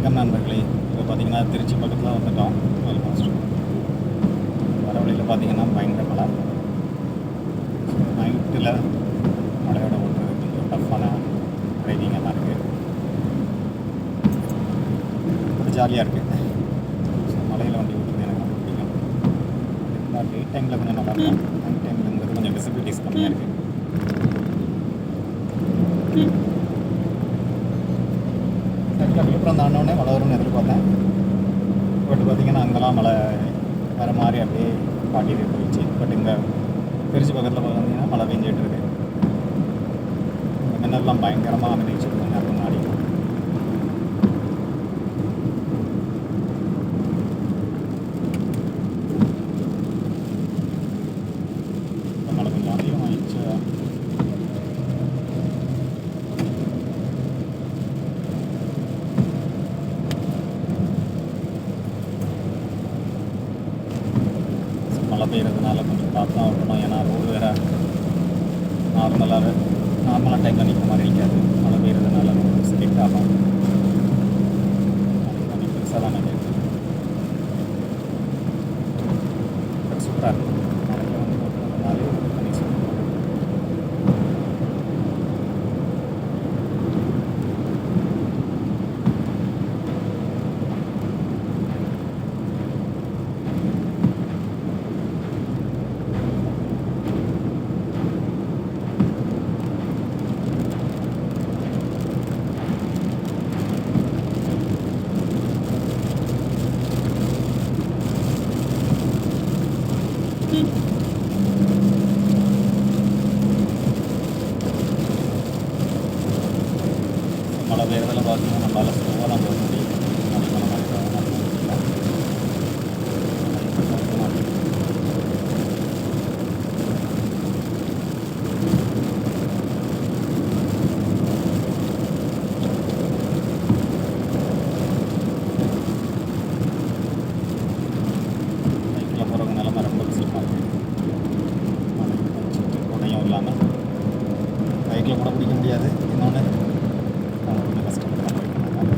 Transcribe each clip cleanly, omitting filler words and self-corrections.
வணக்கம் நண்பர்களே. இப்போ பார்த்தீங்கன்னா திருச்சி பக்கத்தில் வந்துட்டோம். ஆல்மோஸ்ட் வர வழியில் பார்த்தீங்கன்னா பயங்கர மழை. நைட்டில் மழையோட ஓட்டுறது கொஞ்சம் டஃப்பான ட்ரைவிங்காக தான் இருக்குது. ரொம்ப ஜாலியாக இருக்குது. ஸோ மலையில் வண்டி ஓட்டுறது எனக்கு ரொம்ப பிடிக்கும். இந்த டே டைமில் கொஞ்சம் நல்லாயிருக்கும். நைட் டைம்லங்கிறது கொஞ்சம் விசிபிலிட்டிஸ் கம்மியாக இருக்குது. விழுப்புரம் தாண்டோடனே மழை வரும்னு எதிர்பார்த்தேன். பட் பார்த்திங்கன்னா அங்கெல்லாம் மழை வர மாதிரி அப்படியே காட்டிட்டு போயிடுச்சு. பட் இங்கே திருச்சி பக்கத்தில் பார்த்தீங்கன்னா மழை பெஞ்சிட்டு இருக்கு. இந்த மின்னல்லாம் பயங்கரமாக மிதிச்சு கொஞ்சம் நேரம் முன்னாடி. மழை கொஞ்சம் அதிகமாகிடுச்சு. மழை பெய்யறதுனால கொஞ்சம் பார்த்து தான் ஓட்டணும். ஏன்னா ரோடு வேறு நார்மலாக டைமில் நிற்க மாதிரி நிற்காது. மழை பெய்யறதுனால ரொம்ப ஸ்கிட் ஆகும். அது தண்ணி பெருசாக தான் நினைக்கிது. பட் சூப்பராக இருக்கும். மழையில் வந்து ஓட்டுறதுனாலே தண்ணி சூப்பராக இருக்கும். மழை பெய்யறதில் பார்த்தீங்கன்னா நம்மளால் ஸ்லோவாக தான் போக முடியும். அதிகமான மழை பெய்யறதுனால போக முடியல. பைக்கில் போகிறவங்க நிலமை ரொம்ப கஷ்டமாக இருக்குது. மழை வச்சுட்டு கூடையும் இல்லாமல் பைக்கில் கூட பிடிக்க முடியாது. இன்னொன்று கொஞ்சம் கஷ்டப்பட்டு போயிட்டு இருந்தாங்க.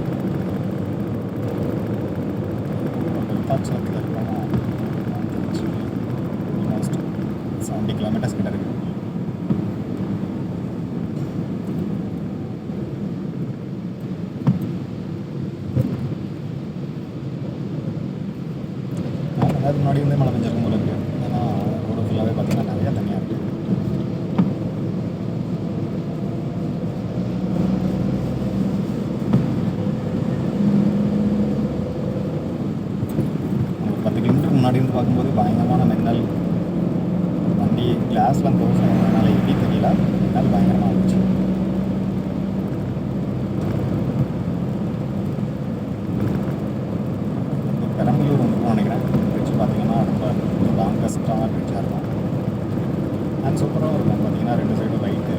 விருத்தாச்சலத்தில் இருக்கோம். ஆல்மோஸ்ட் 70 கிலோமீட்டர்ஸ் கிட்ட இருக்குது. அதுக்கு முன்னாடி வந்து மழை பெஞ்சிருக்கும் போல இருக்குது. ஏன்னா ரோடு ஃபுல்லாகவே பார்த்தீங்கன்னா நிறையா தண்ணியாக இருக்குது. ஒரு 10 கிலோமீட்டருக்கு முன்னாடி இருந்து பார்க்கும்போது பயங்கரமான மின்னல். வண்டி கிளாஸ்லாம் க்ளோஸ் ஆனதுனால எப்படி தெரியல. மின்னல் பயங்கரமாக இருந்துச்சு. பெரம்பலூர் வந்துருக்கும் நினைக்கிறேன். பிரிட்ஜ் பார்த்தீங்கன்னா ரொம்ப லாங்கஸ்ட்டான பிரிட்ஜாக இருக்கும். அண்ட் சூப்பராகவும் இருக்கும். பார்த்தீங்கன்னா 2 சைடும் லைட்டு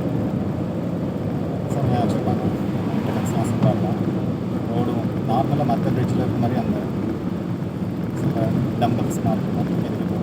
செம்மையாக வச்சுருப்பாங்க. மெயின்டெனன்ஸ்லாம் சூப்பராக இருக்கும். ரோடும் நார்மலாக மற்ற பிரிட்ஜில் இருக்க மாதிரி அந்த சில டம்பிள்ஸ்லாம் இருக்கும். இதுக்கு